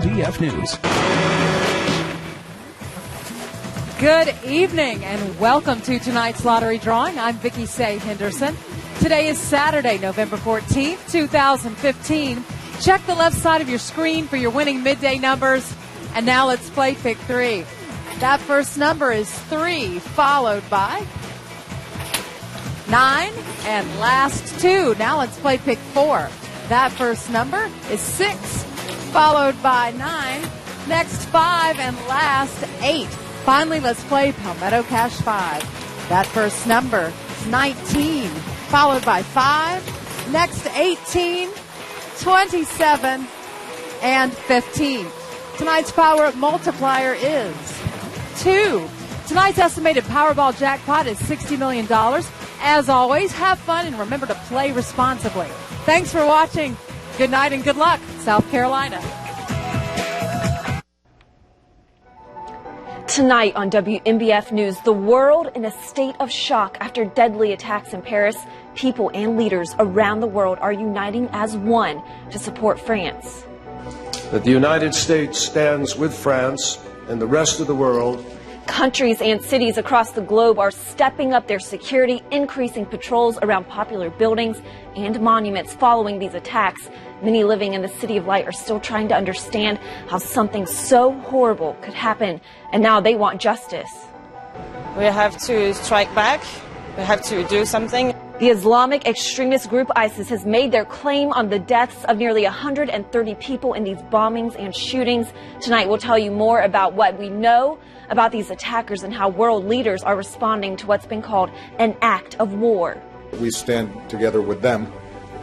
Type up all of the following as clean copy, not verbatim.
WMBF News. Good evening and welcome to tonight's lottery drawing. I'm Vicki Say Henderson. Today is Saturday, November 14th, 2015. Check the left side of your screen for your winning midday numbers. And now let's play Pick 3. That first number is 3, followed by 9, and last 2. Now let's play Pick 4. That first number is 6, followed by 9, next 5, and last 8. Finally, let's play Palmetto Cash 5. That first number is 19, followed by 5, next 18, 27, and 15. Tonight's power multiplier is 2. Tonight's estimated Powerball jackpot is $60 million. As always, have fun and remember to play responsibly. Thanks for watching. Good night and good luck, South Carolina. Tonight on WMBF News, the world in a state of shock after deadly attacks in Paris. People and leaders around the world are uniting as one to support France. That the United States stands with France and the rest of the world. Countries and cities across the globe are stepping up their security, increasing patrols around popular buildings and monuments following these attacks. Many living in the City of Light are still trying to understand how something so horrible could happen, and now they want justice. We have to strike back. We have to do something. The Islamic extremist group ISIS has made their claim on the deaths of nearly 130 people in these bombings and shootings. Tonight we'll tell you more about what we know about these attackers and how world leaders are responding to what's been called an act of war. We stand together with them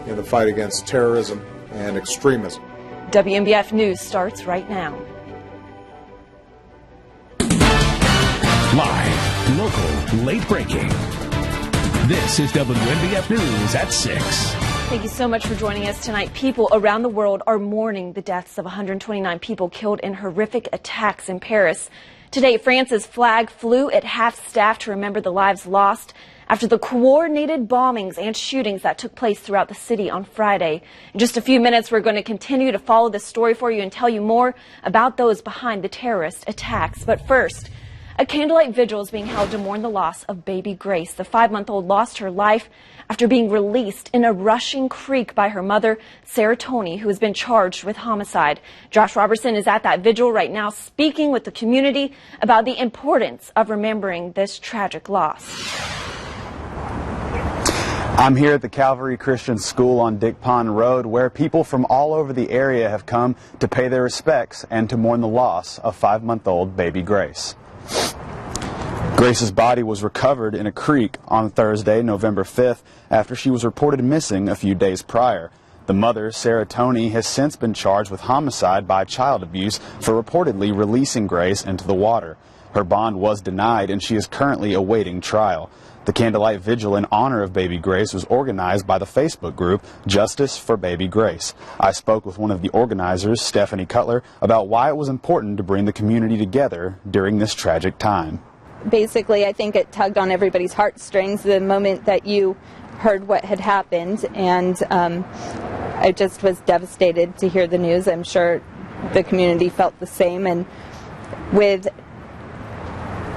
in the fight against terrorism and extremism. WMBF News starts right now. Live, local, late breaking. This is WMBF News at 6. Thank you so much for joining us tonight. People around the world are mourning the deaths of 129 people killed in horrific attacks in Paris. Today, France's flag flew at half-staff to remember the lives lost after the coordinated bombings and shootings that took place throughout the city on Friday. In just a few minutes, we're going to continue to follow this story for you and tell you more about those behind the terrorist attacks. But first, a candlelight vigil is being held to mourn the loss of baby Grace. The 5-month-old lost her life after being released in a rushing creek by her mother, Sarah Tony, who has been charged with homicide. Josh Robertson is at that vigil right now speaking with the community about the importance of remembering this tragic loss. I'm here at the Calvary Christian School on Dick Pond Road, where people from all over the area have come to pay their respects and to mourn the loss of 5-month-old baby Grace. Grace's body was recovered in a creek on Thursday, November 5th, after she was reported missing a few days prior. The mother, Sarah Tony, has since been charged with homicide by child abuse for reportedly releasing Grace into the water. Her bond was denied, and she is currently awaiting trial. The candlelight vigil in honor of baby Grace was organized by the Facebook group Justice for Baby Grace. I spoke with one of the organizers, Stephanie Cutler, about why it was important to bring the community together during this tragic time. Basically, I think it tugged on everybody's heartstrings the moment that you heard what had happened, and I just was devastated to hear the news. I'm sure the community felt the same, and with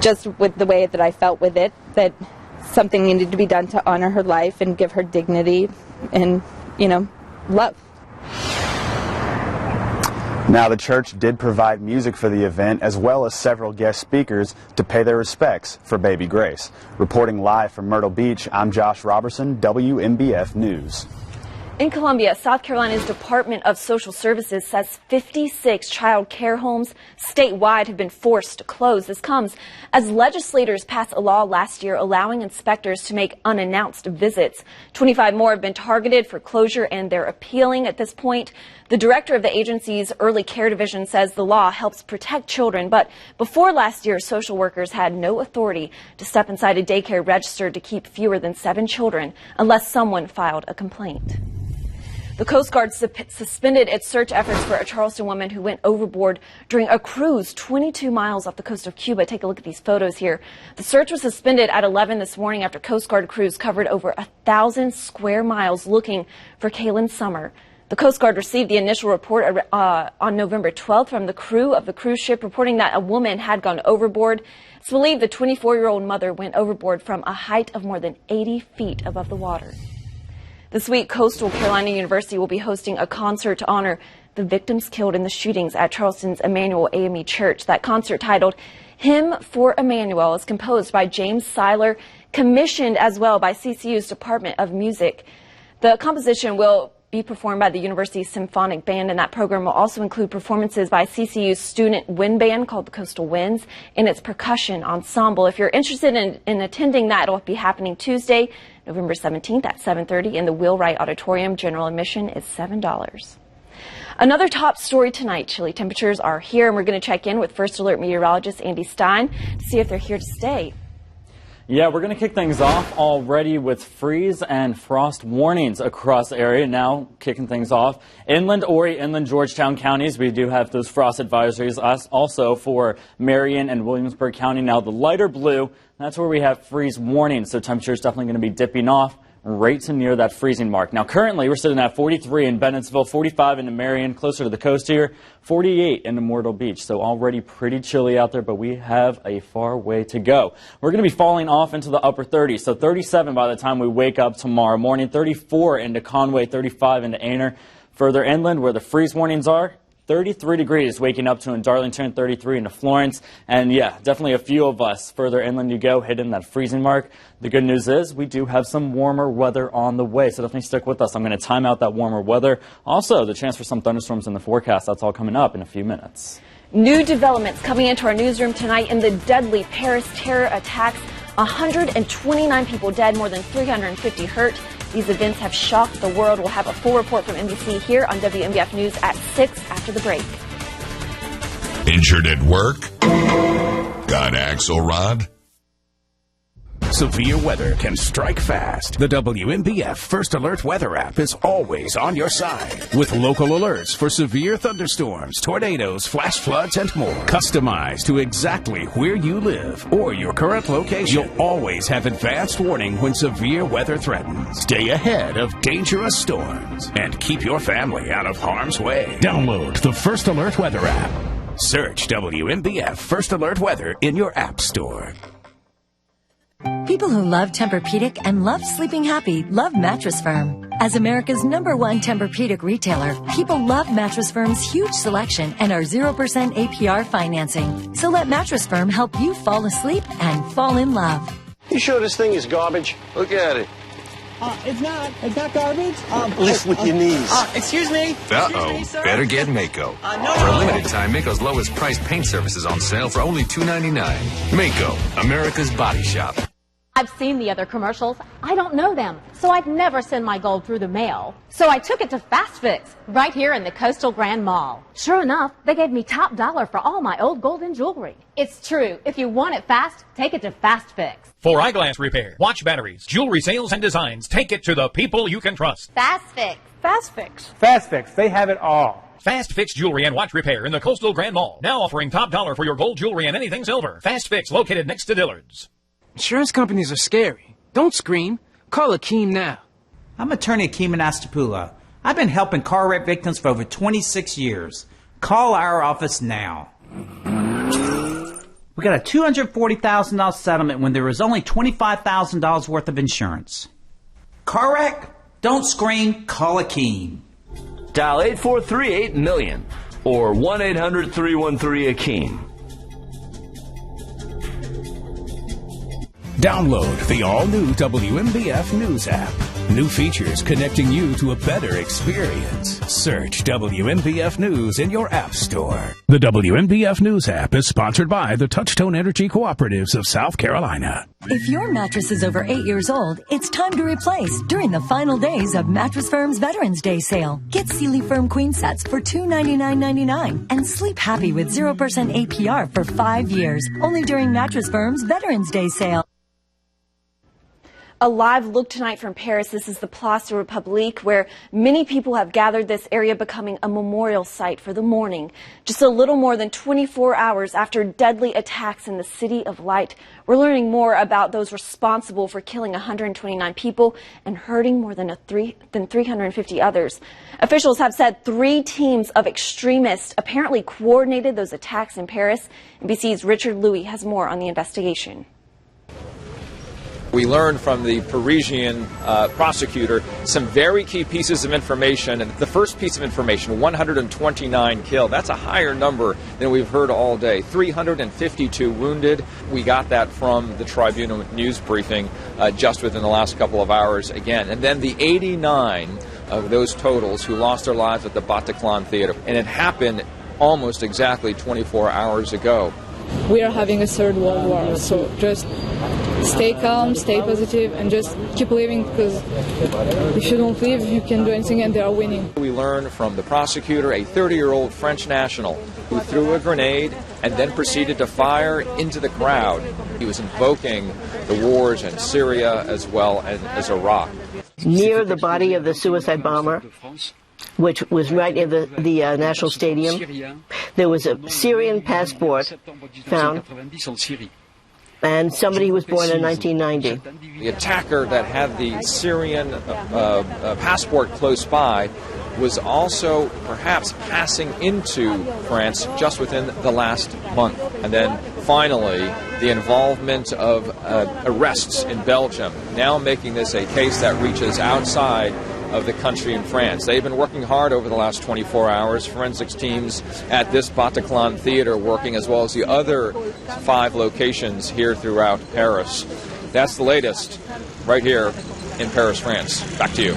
the way that I felt with it, that something needed to be done to honor her life and give her dignity and, love. Now, the church did provide music for the event, as well as several guest speakers to pay their respects for baby Grace. Reporting live from Myrtle Beach, I'm Josh Robertson, WMBF News. In Columbia, South Carolina's Department of Social Services says 56 child care homes statewide have been forced to close. This comes as legislators passed a law last year allowing inspectors to make unannounced visits. 25 more have been targeted for closure, and they're appealing at this point. The director of the agency's early care division says the law helps protect children, but before last year, social workers had no authority to step inside a daycare registered to keep fewer than 7 children unless someone filed a complaint. The Coast Guard suspended its search efforts for a Charleston woman who went overboard during a cruise 22 miles off the coast of Cuba. Take a look at these photos here. The search was suspended at 11 this morning after Coast Guard crews covered over 1,000 square miles looking for Kaylin Summer. The Coast Guard received the initial report on November 12th from the crew of the cruise ship reporting that a woman had gone overboard. It's believed the 24-year-old mother went overboard from a height of more than 80 feet above the water. This week, Coastal Carolina University will be hosting a concert to honor the victims killed in the shootings at Charleston's Emmanuel AME Church. That concert, titled Hymn for Emmanuel, is composed by James Seiler, commissioned as well by CCU's Department of Music. The composition will be performed by the university's symphonic band, and that program will also include performances by CCU's student wind band called the Coastal Winds and its percussion ensemble. If you're interested in attending that, it'll be happening Tuesday, November 17th at 7:30 in the Wheelwright Auditorium. General admission is $7. Another top story tonight, chilly temperatures are here, and we're going to check in with First Alert meteorologist Andy Stein to see if they're here to stay. Yeah, we're going to kick things off already with freeze and frost warnings across the area. Now, kicking things off, inland Horry, inland Georgetown counties, we do have those frost advisories. Also for Marion and Williamsburg County. Now, the lighter blue, that's where we have freeze warnings. So temperatures definitely going to be dipping off right to near that freezing mark. Now, currently, we're sitting at 43 in Bennettsville, 45 into Marion, closer to the coast here, 48 into Myrtle Beach. So already pretty chilly out there, but we have a far way to go. We're going to be falling off into the upper 30s, so 37 by the time we wake up tomorrow morning, 34 into Conway, 35 into Aner. Further inland, where the freeze warnings are, 33 degrees waking up to in Darlington, 33 into Florence. And yeah, definitely a few of us further inland you go, hitting that freezing mark. The good news is we do have some warmer weather on the way, so definitely stick with us. I'm going to time out that warmer weather. Also, the chance for some thunderstorms in the forecast. That's all coming up in a few minutes. New developments coming into our newsroom tonight in the deadly Paris terror attacks. 129 people dead, more than 350 hurt. These events have shocked the world. We'll have a full report from NBC here on WMBF News at 6 after the break. Injured at work? Got Axelrod? Severe weather can strike fast. The WMBF First Alert weather app is always on your side with local alerts for severe thunderstorms, tornadoes, flash floods, and more. Customized to exactly where you live or your current location. You'll always have advanced warning when severe weather threatens. Stay ahead of dangerous storms and keep your family out of harm's way. Download the First Alert weather app. Search WMBF First Alert Weather in your app store. People who love Tempur-Pedic and love sleeping happy love Mattress Firm. As America's #1 Tempur-Pedic retailer, people love Mattress Firm's huge selection and our 0% APR financing. So let Mattress Firm help you fall asleep and fall in love. You sure this thing is garbage? Look at it. It's not garbage. Lift with your knees. Excuse me. Uh-oh. Better get Mako. For a limited time, Mako's lowest priced paint surface is on sale for only $2.99. Mako, America's Body Shop. I've seen the other commercials. I don't know them, so I'd never send my gold through the mail. So I took it to Fast Fix, right here in the Coastal Grand Mall. Sure enough, they gave me top dollar for all my old gold and jewelry. It's true. If you want it fast, take it to Fast Fix. For eyeglass repair, watch batteries, jewelry sales, and designs, take it to the people you can trust. Fast Fix. Fast Fix. Fast Fix. They have it all. Fast Fix Jewelry and Watch Repair in the Coastal Grand Mall. Now offering top dollar for your gold jewelry and anything silver. Fast Fix, located next to Dillard's. Insurance companies are scary. Don't scream. Call Akeem now. I'm attorney Akeem Anastapula. I've been helping car wreck victims for over 26 years. Call our office now. We got a $240,000 settlement when there was only $25,000 worth of insurance. Car wreck? Don't scream. Call Akeem. Dial 843-8-million or 1-800-313-AKEEM. Download the all-new WMBF News app. New features connecting you to a better experience. Search WMBF News in your app store. The WMBF News app is sponsored by the Touchstone Energy Cooperatives of South Carolina. If your mattress is over 8 years old, it's time to replace during the final days of Mattress Firm's Veterans Day sale. Get Sealy Firm Queen sets for $299.99 and sleep happy with 0% APR for 5 years. Only during Mattress Firm's Veterans Day sale. A live look tonight from Paris. This is the Place de République, where many people have gathered, this area becoming a memorial site for the mourning. Just a little more than 24 hours after deadly attacks in the City of Light, we're learning more about those responsible for killing 129 people and hurting more than 350 others. Officials have said 3 teams of extremists apparently coordinated those attacks in Paris. NBC's Richard Louis has more on the investigation. We learned from the Parisian prosecutor some very key pieces of information. And the first piece of information, 129 killed. That's a higher number than we've heard all day. 352 wounded. We got that from the Tribunal news briefing just within the last couple of hours again. And then the 89 of those totals who lost their lives at the Bataclan Theater. And it happened almost exactly 24 hours ago. We are having a third world war, so just stay calm, stay positive, and just keep living, because if you don't live, you can't do anything, and they are winning. We learned from the prosecutor, a 30-year-old French national who threw a grenade and then proceeded to fire into the crowd. He was invoking the wars in Syria as well as Iraq. Near the body of the suicide bomber, which was right near the National Stadium, there was a Syrian passport found, and somebody who was born in 1990. The attacker that had the Syrian passport close by was also perhaps passing into France just within the last month. And then finally, the involvement of arrests in Belgium, now making this a case that reaches outside of the country in France. They've been working hard over the last 24 hours. Forensics teams at this Bataclan Theater working, as well as the other 5 locations here throughout Paris. That's the latest right here in Paris, France. Back to you.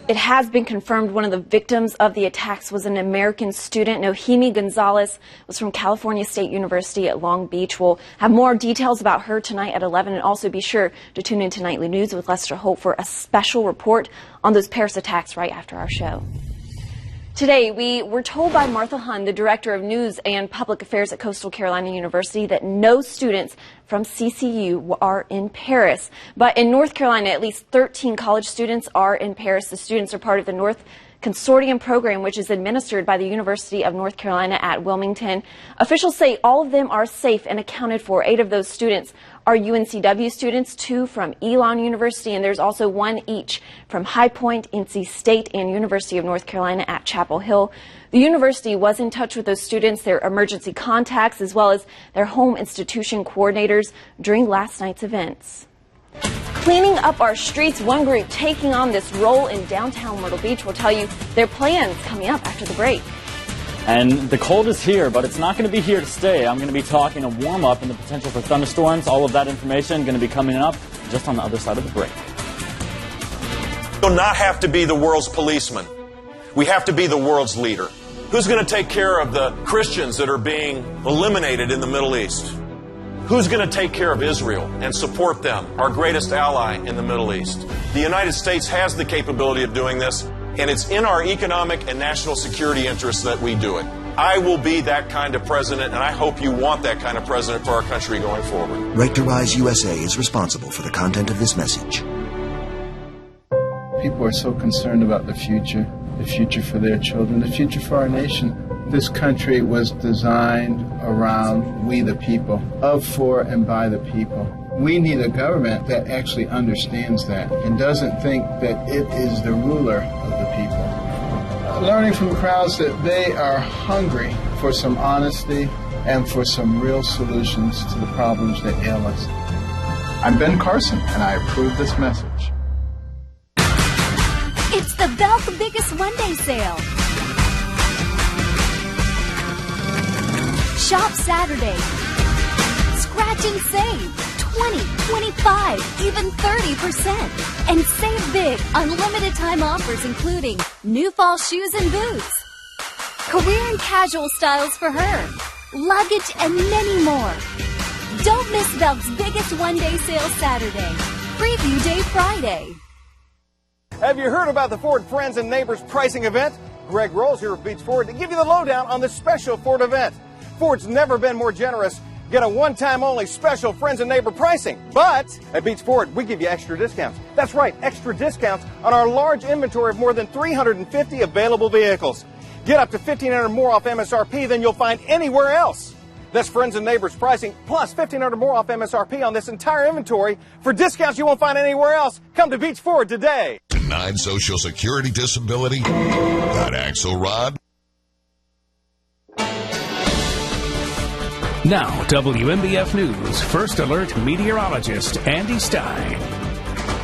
It has been confirmed one of the victims of the attacks was an American student. Nohemi Gonzalez was from California State University at Long Beach. We'll have more details about her tonight at 11, and also be sure to tune into Nightly News with Lester Holt for a special report on those Paris attacks right after our show. Today, we were told by Martha Hunn, the Director of News and Public Affairs at Coastal Carolina University, that no students from CCU are in Paris. But in North Carolina, at least 13 college students are in Paris. The students are part of the North Consortium program, which is administered by the University of North Carolina at Wilmington. Officials say all of them are safe and accounted for. 8 of those students are UNCW students, 2 from Elon University, and there's also 1 each from High Point, NC State, and University of North Carolina at Chapel Hill. The university was in touch with those students, their emergency contacts, as well as their home institution coordinators during last night's events. Cleaning up our streets, one group taking on this role in downtown Myrtle Beach will tell you their plans coming up after the break. And the cold is here, but it's not going to be here to stay. I'm going to be talking a warm-up and the potential for thunderstorms. All of that information going to be coming up just on the other side of the break. We will not have to be the world's policeman. We have to be the world's leader. Who's going to take care of the Christians that are being eliminated in the Middle East? Who's going to take care of Israel and support them, our greatest ally in the Middle East? The United States has the capability of doing this, and it's in our economic and national security interests that we do it. I will be that kind of president, and I hope you want that kind of president for our country going forward. Right to Rise USA is responsible for the content of this message. People are so concerned about the future for their children, the future for our nation. This country was designed around we the people, of, for, and by the people. We need a government that actually understands that and doesn't think that it is the ruler of the people. Learning from crowds that they are hungry for some honesty and for some real solutions to the problems that ail us. I'm Ben Carson, and I approve this message. It's the Belk Biggest One-Day Sale. Shop Saturday. Scratch and save 20, 25, even 30%. And save big on limited time offers including new fall shoes and boots, career and casual styles for her, luggage, and many more. Don't miss Belk's Biggest One-Day Sale Saturday. Preview Day Friday. Have you heard about the Ford Friends and Neighbors pricing event? Greg Rolls here with Beach Ford to give you the lowdown on this special Ford event. Ford's never been more generous, get a one-time only special Friends and Neighbor pricing. But at Beach Ford, we give you extra discounts. That's right, extra discounts on our large inventory of more than 350 available vehicles. Get up to $1,500 more off MSRP than you'll find anywhere else. That's Friends and Neighbors pricing plus $1,500 more off MSRP on this entire inventory for discounts you won't find anywhere else. Come to Beach Ford today. Denied Social Security disability? Got Axelrod? Now, WMBF News First Alert meteorologist Andy Stein.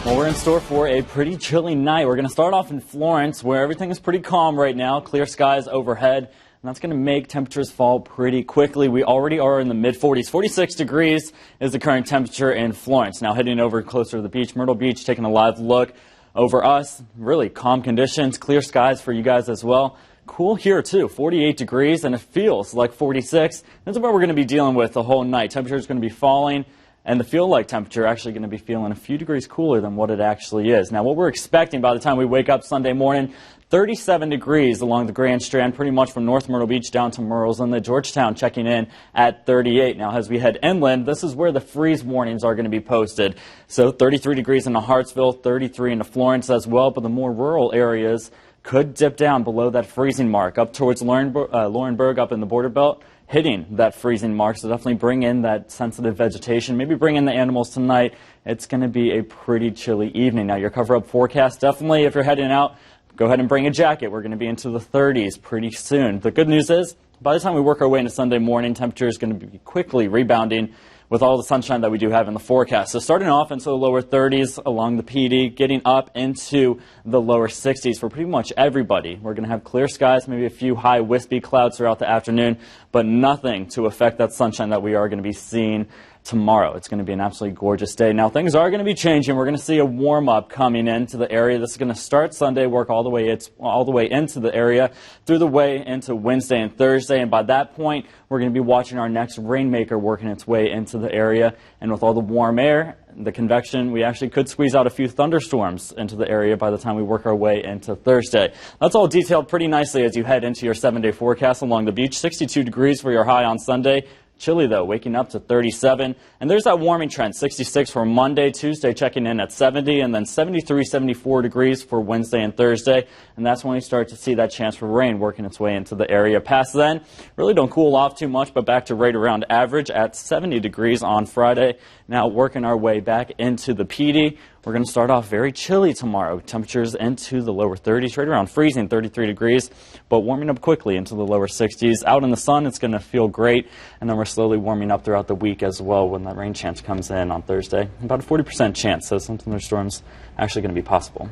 Well, we're in store for a pretty chilly night. We're going to start off in Florence, where everything is pretty calm right now. Clear skies overhead, and that's going to make temperatures fall pretty quickly. We already are in the mid-40s. 46 degrees is the current temperature in Florence. Now heading over closer to the beach, Myrtle Beach, taking a live look over us. Really calm conditions, clear skies for you guys as well. Cool here, too. 48 degrees, and it feels like 46. That's what we're going to be dealing with the whole night. Temperature is going to be falling, and the feel-like temperature actually going to be feeling a few degrees cooler than what it actually is. Now, what we're expecting by the time we wake up Sunday morning, 37 degrees along the Grand Strand, pretty much from North Myrtle Beach down to Murrells and the Georgetown checking in at 38. Now, as we head inland, this is where the freeze warnings are going to be posted. So 33 degrees into Hartsville, 33 into Florence as well, but the more rural areas could dip down below that freezing mark, up towards Laurinburg, up in the border belt, hitting that freezing mark. So definitely bring in that sensitive vegetation. Maybe bring in the animals tonight. It's going to be a pretty chilly evening. Now, your cover-up forecast, definitely, if you're heading out, go ahead and bring a jacket. We're going to be into the 30s pretty soon. The good news is, by the time we work our way into Sunday morning, temperature is going to be quickly rebounding with all the sunshine that we do have in the forecast. So starting off into the lower 30s along the PD, getting up into the lower 60s for pretty much everybody. We're going to have clear skies, maybe a few high wispy clouds throughout the afternoon, but nothing to affect that sunshine that we are going to be seeing tomorrow. It's going to be an absolutely gorgeous day. Now, things are going to be changing. We're going to see a warm-up coming into the area. This is going to start Sunday, work all the way into the area, through the way into Wednesday and Thursday. And by that point, we're going to be watching our next rainmaker working its way into the area. And with all the warm air, the convection, we actually could squeeze out a few thunderstorms into the area by the time we work our way into Thursday. That's all detailed pretty nicely as you head into your 7-day forecast along the beach. 62 degrees for your high on Sunday. Chilly, though, waking up to 37. And there's that warming trend, 66 for Monday, Tuesday checking in at 70, and then 73, 74 degrees for Wednesday and Thursday. And that's when we start to see that chance for rain working its way into the area. Past then, really don't cool off too much, but back to right around average at 70 degrees on Friday. Now working our way back into the PD. We're going to start off very chilly tomorrow. Temperatures into the lower 30s, right around freezing, 33 degrees, but warming up quickly into the lower 60s. Out in the sun, it's going to feel great, and then we're slowly warming up throughout the week as well when that rain chance comes in on Thursday. About a 40% chance, so some thunderstorms actually going to be possible.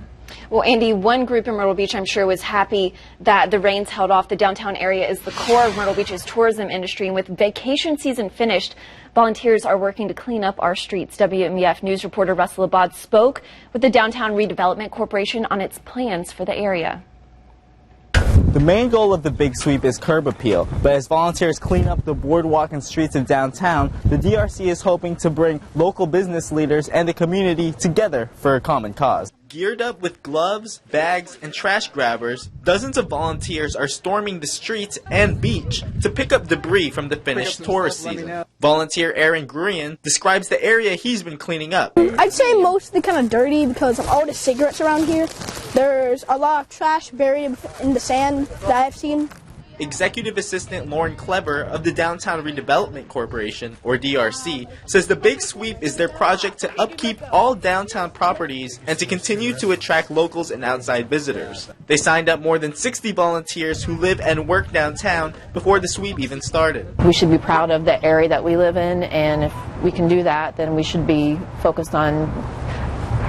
Well, Andy, one group in Myrtle Beach, I'm sure, was happy that the rains held off. The downtown area is the core of Myrtle Beach's tourism industry, and with vacation season finished, volunteers are working to clean up our streets. WMBF News reporter Russell Abad spoke with the Downtown Redevelopment Corporation on its plans for the area. The main goal of the Big Sweep is curb appeal, but as volunteers clean up the boardwalk and streets of downtown, the DRC is hoping to bring local business leaders and the community together for a common cause. Geared up with gloves, bags, and trash grabbers, dozens of volunteers are storming the streets and beach to pick up debris from the finished tourist season. Volunteer Aaron Grurian describes the area he's been cleaning up. I'd say mostly kind of dirty because of all the cigarettes around here. There's a lot of trash buried in the sand that I've seen. Executive Assistant Lauren Clever of the Downtown Redevelopment Corporation, or DRC, says the Big Sweep is their project to upkeep all downtown properties and to continue to attract locals and outside visitors. They signed up more than 60 volunteers who live and work downtown before the sweep even started. We should be proud of the area that we live in, and if we can do that, then we should be focused on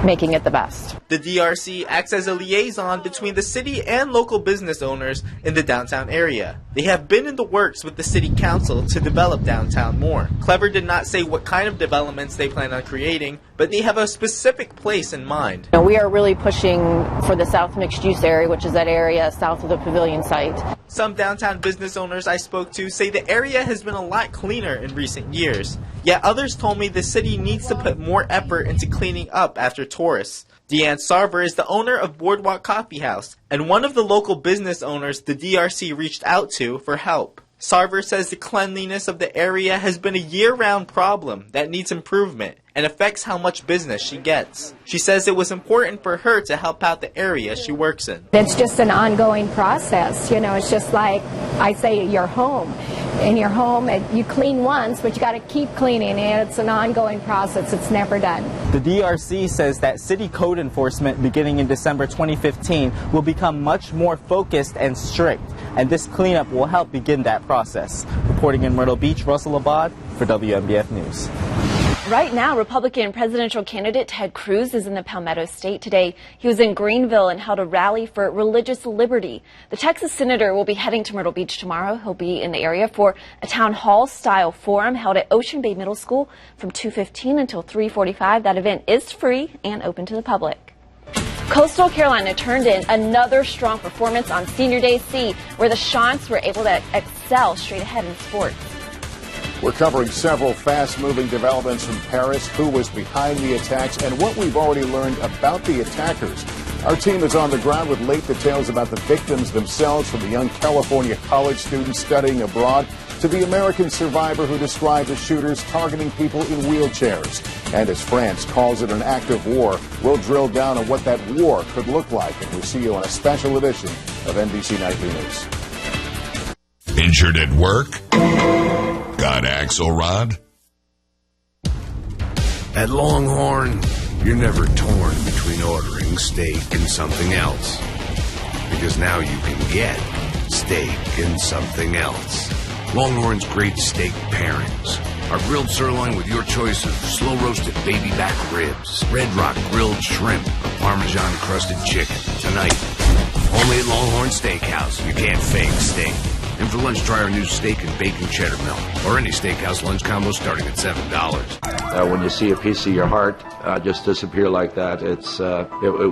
making it the best. The DRC acts as a liaison between the city and local business owners in the downtown area. They have been in the works with the city council to develop downtown more. Clever did not say what kind of developments they plan on creating, but they have a specific place in mind. We are really pushing for the South Mixed Use area, which is that area south of the pavilion site. Some downtown business owners I spoke to say the area has been a lot cleaner in recent years. Yet others told me the city needs to put more effort into cleaning up after tourists. Deanne Sarver is the owner of Boardwalk Coffee House and one of the local business owners the DRC reached out to for help. Sarver says the cleanliness of the area has been a year-round problem that needs improvement and affects how much business she gets. She says it was important for her to help out the area she works in. It's just an ongoing process. You know, it's just like I say, your home. In your home, you clean once, but you got to keep cleaning, and it's an ongoing process. It's never done. The DRC says that city code enforcement beginning in December 2015 will become much more focused and strict, and this cleanup will help begin that process. Reporting in Myrtle Beach, Russell Abad for WMBF News. Right now, Republican presidential candidate Ted Cruz is in the Palmetto State today. He was in Greenville and held a rally for religious liberty. The Texas senator will be heading to Myrtle Beach tomorrow. He'll be in the area for a town hall-style forum held at Ocean Bay Middle School from 2:15 until 3:45. That event is free and open to the public. Coastal Carolina turned in another strong performance on Senior Day C, where the Chants were able to excel straight ahead in sports. We're covering several fast-moving developments from Paris, who was behind the attacks, and what we've already learned about the attackers. Our team is on the ground with late details about the victims themselves, from the young California college student studying abroad to the American survivor who described the shooters targeting people in wheelchairs. And as France calls it an act of war, we'll drill down on what that war could look like, and we'll see you on a special edition of NBC Nightly News. Injured at work? Got Axelrod? At Longhorn, you're never torn between ordering steak and something else. Because now you can get steak and something else. Longhorn's great steak pairings are grilled sirloin with your choice of slow-roasted baby back ribs, Red Rock grilled shrimp, or Parmesan-crusted chicken. Tonight, only at Longhorn Steakhouse. You can't fake steak. And for lunch, try our new steak and bacon cheddar melt, or any steakhouse lunch combo starting at $7. When you see a piece of your heart just disappear like that, it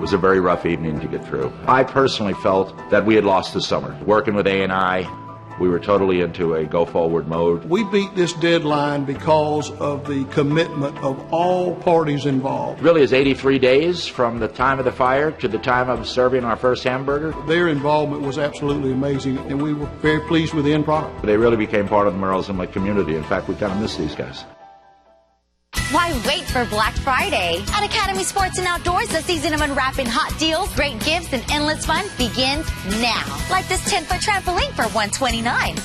was a very rough evening to get through. I personally felt that we had lost the summer. Working with A&I, we were totally into a go-forward mode. We beat this deadline because of the commitment of all parties involved. Really, it's 83 days from the time of the fire to the time of serving our first hamburger. Their involvement was absolutely amazing, and we were very pleased with the end product. They really became part of the Merle's Inlet community. In fact, we kind of miss these guys. Why wait for Black Friday? At Academy Sports and Outdoors, the season of unwrapping hot deals, great gifts, and endless fun begins now. Like this 10-foot trampoline for $129.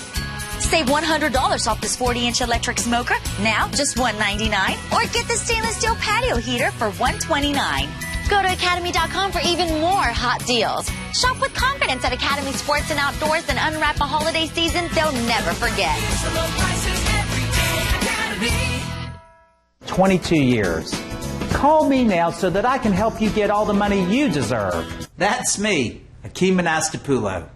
Save $100 off this 40-inch electric smoker, now just $199. Or get the stainless steel patio heater for $129. Go to academy.com for even more hot deals. Shop with confidence at Academy Sports and Outdoors and unwrap a holiday season they'll never forget. 22 years. Call me now so that I can help you get all the money you deserve. That's me, Akeem Anastapulo.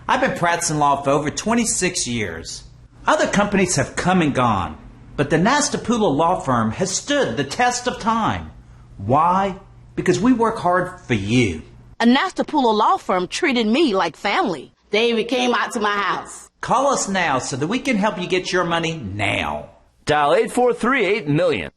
I've been practicing law for over 26 years. Other companies have come and gone, but the Nastapulo Law Firm has stood the test of time. Why? Because we work hard for you. A Nastapulo Law Firm treated me like family. They even came out to my house. Call us now so that we can help you get your money now. Dial 843-8-million.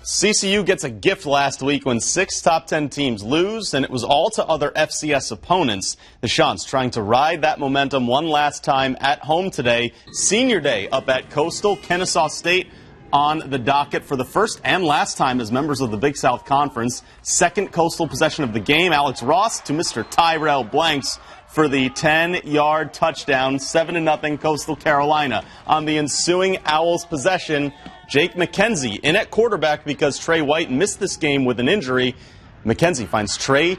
CCU gets a gift last week when 6 top 10 teams lose, and it was all to other FCS opponents. The Chants trying to ride that momentum one last time at home today. Senior Day up at Coastal. Kennesaw State on the docket for the first and last time as members of the Big South Conference. Second Coastal possession of the game. Alex Ross to Mr. Tyrell Blanks for the 10-yard touchdown. 7-0 Coastal Carolina. On the ensuing Owls possession, Jake McKenzie in at quarterback because Trey White missed this game with an injury. McKenzie finds Trey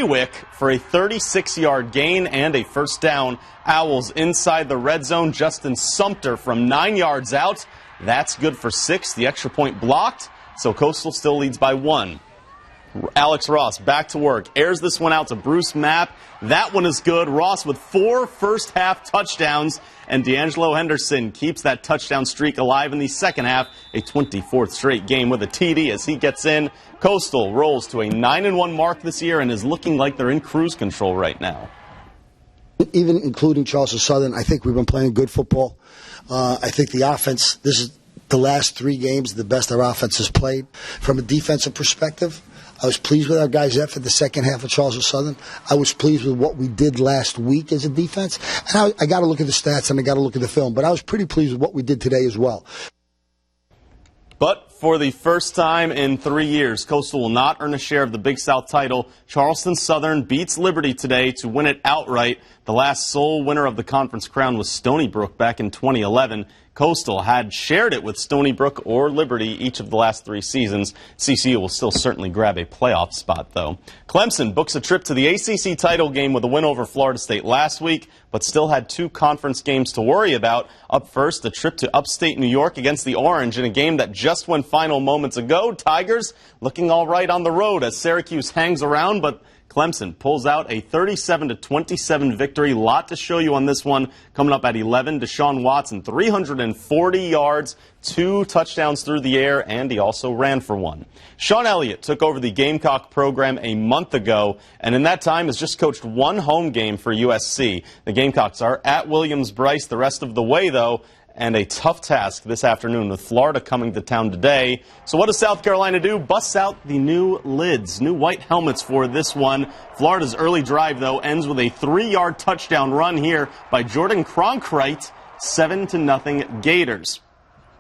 Wick for a 36-yard gain and a first down. Owls inside the red zone. Justin Sumter from 9 yards out. That's good for 6. The extra point blocked, so Coastal still leads by 1. Alex Ross back to work. Airs this one out to Bruce Mapp. That one is good. Ross with 4 first-half touchdowns. And D'Angelo Henderson keeps that touchdown streak alive in the second half. A 24th straight game with a TD as he gets in. Coastal rolls to a 9-1 mark this year and is looking like they're in cruise control right now. Even including Charleston Southern, I think we've been playing good football. I think the offense, this is the last 3 games, the best our offense has played. From a defensive perspective, I was pleased with our guys' effort the second half of Charleston Southern. I was pleased with what we did last week as a defense. And I got to look at the stats and I got to look at the film, but I was pretty pleased with what we did today as well. But for the first time in 3 years, Coastal will not earn a share of the Big South title. Charleston Southern beats Liberty today to win it outright. The last sole winner of the conference crown was Stony Brook back in 2011. Coastal had shared it with Stony Brook or Liberty each of the last 3 seasons. CCU will still certainly grab a playoff spot, though. Clemson books a trip to the ACC title game with a win over Florida State last week, but still had 2 conference games to worry about. Up first, a trip to upstate New York against the Orange in a game that just went final moments ago. Tigers looking all right on the road as Syracuse hangs around, but Clemson pulls out a 37-27 victory. Lot to show you on this one. Coming up at 11, Deshaun Watson, 340 yards, 2 touchdowns through the air, and he also ran for 1. Sean Elliott took over the Gamecock program a month ago, and in that time has just coached 1 home game for USC. The Gamecocks are at Williams-Brice the rest of the way, though, and a tough task this afternoon with Florida coming to town today. So what does South Carolina do? Busts out the new lids, new white helmets for this one. Florida's early drive, though, ends with a 3-yard touchdown run here by Jordan Cronkrite, 7-0 Gators.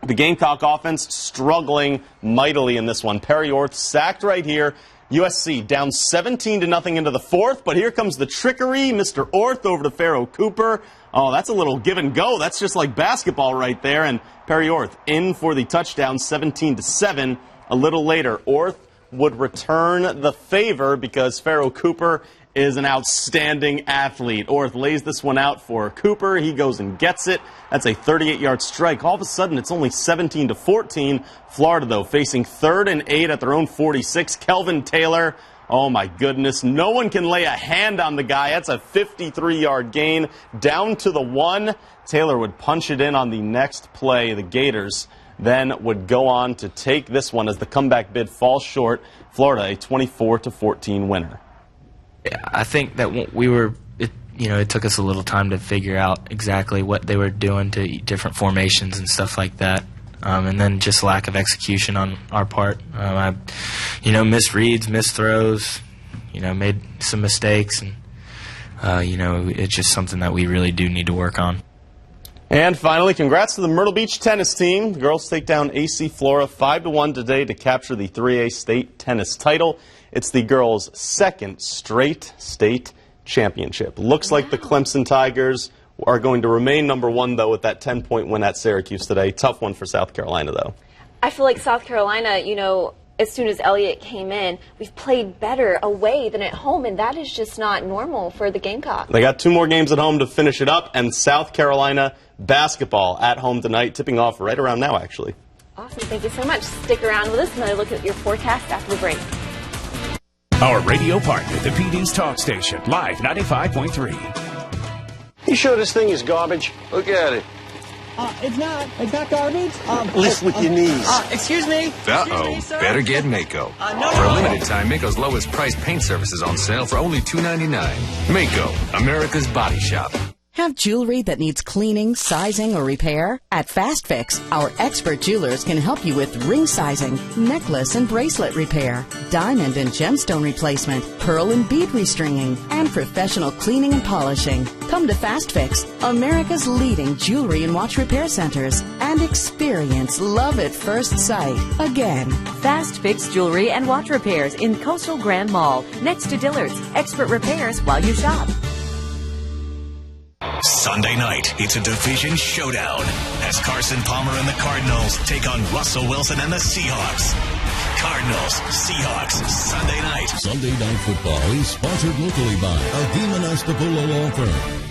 The Gamecock offense struggling mightily in this one. Perry Orth sacked right here. USC down 17-0 into the 4th, but here comes the trickery. Mr. Orth over to Pharaoh Cooper. Oh, that's a little give and go. That's just like basketball right there. And Perry Orth in for the touchdown, 17-7. A little later, Orth would return the favor because Pharaoh Cooper is an outstanding athlete. Orth lays this one out for Cooper. He goes and gets it. That's a 38-yard strike. All of a sudden, it's only 17-14. Florida, though, facing 3rd and 8 at their own 46. Kelvin Taylor. Oh, my goodness. No one can lay a hand on the guy. That's a 53-yard gain down to the 1. Taylor would punch it in on the next play. The Gators then would go on to take this one as the comeback bid falls short. Florida, a 24-14 winner. Yeah, I think that it took us a little time to figure out exactly what they were doing to different formations and stuff like that. And then just lack of execution on our part. Missed reads, missed throws, made some mistakes. And, it's just something that we really do need to work on. And finally, congrats to the Myrtle Beach tennis team. The girls take down AC Flora 5-1 today to capture the 3A state tennis title. It's the girls' 2nd straight state championship. Looks like the Clemson Tigers are going to remain number 1, though, with that 10-point win at Syracuse today. Tough one for South Carolina, though. I feel like South Carolina, as soon as Elliott came in, we've played better away than at home, and that is just not normal for the Gamecocks. They got 2 more games at home to finish it up, and South Carolina basketball at home tonight, tipping off right around now, actually. Awesome. Thank you so much. Stick around with us and look at your forecast after the break. Our radio partner, the PD's Talk Station, Live 95.3. You sure this thing is garbage? Look at it. It's not garbage. Lift with your knees. Excuse me. Uh-oh. Better get Mako. For a limited time, Mako's lowest price paint service is on sale for only $2.99. Mako, America's body shop. Have jewelry that needs cleaning, sizing, or repair? At Fast Fix, our expert jewelers can help you with ring sizing, necklace and bracelet repair, diamond and gemstone replacement, pearl and bead restringing, and professional cleaning and polishing. Come to Fast Fix, America's leading jewelry and watch repair centers, and experience love at first sight. Again, Fast Fix Jewelry and Watch Repairs in Coastal Grand Mall, next to Dillard's. Expert repairs while you shop. Sunday night, it's a division showdown as Carson Palmer and the Cardinals take on Russell Wilson and the Seahawks. Cardinals, Seahawks, Sunday night. Sunday Night Football is sponsored locally by Aguiman Estepula Law Firm.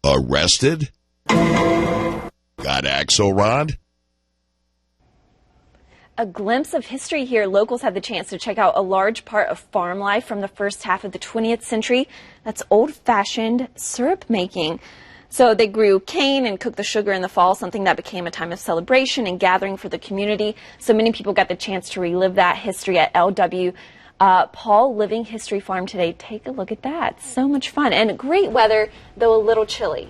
Arrested? Got Axelrod? A glimpse of history here. Locals had the chance to check out a large part of farm life from the first half of the 20th century. That's old-fashioned syrup making. So they grew cane and cooked the sugar in the fall, something that became a time of celebration and gathering for the community. So many people got the chance to relive that history at LW Paul Living History Farm today. Take a look at that. So much fun and great weather, though a little chilly.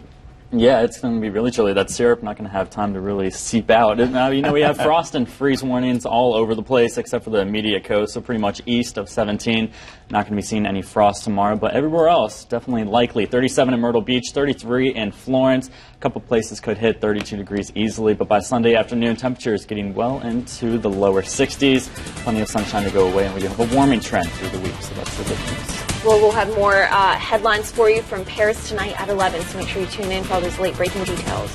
Yeah, it's going to be really chilly. That syrup not going to have time to really seep out. Now, we have frost and freeze warnings all over the place except for the immediate coast, so pretty much east of 17. Not going to be seeing any frost tomorrow, but everywhere else, definitely likely. 37 in Myrtle Beach, 33 in Florence. A couple places could hit 32 degrees easily, but by Sunday afternoon, temperatures getting well into the lower 60s. Plenty of sunshine to go away, and we have a warming trend through the week, so that's the good news. Well, we'll have more headlines for you from Paris tonight at 11, so make sure you tune in for all those late-breaking details.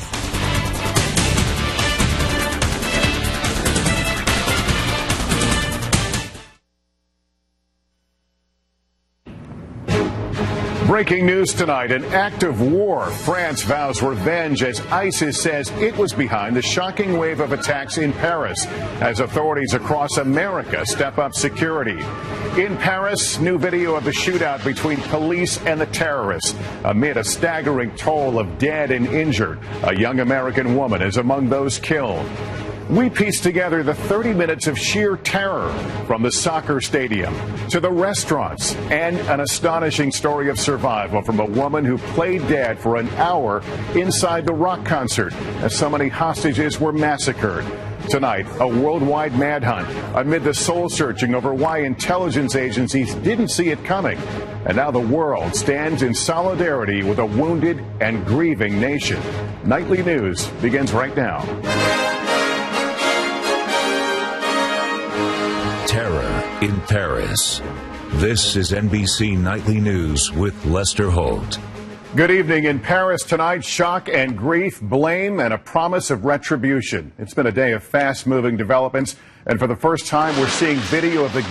Breaking news tonight, an act of war. France vows revenge as ISIS says it was behind the shocking wave of attacks in Paris as authorities across America step up security. In Paris, new video of the shootout between police and the terrorists. Amid a staggering toll of dead and injured, a young American woman is among those killed. We pieced together the 30 minutes of sheer terror from the soccer stadium to the restaurants and an astonishing story of survival from a woman who played dead for an hour inside the rock concert as so many hostages were massacred. Tonight, a worldwide manhunt amid the soul-searching over why intelligence agencies didn't see it coming. And now the world stands in solidarity with a wounded and grieving nation. Nightly News begins right now. Terror in Paris. This is NBC Nightly News with Lester Holt. Good evening. In Paris tonight, shock and grief, blame, and a promise of retribution. It's been a day of fast-moving developments, and for the first time, we're seeing video of the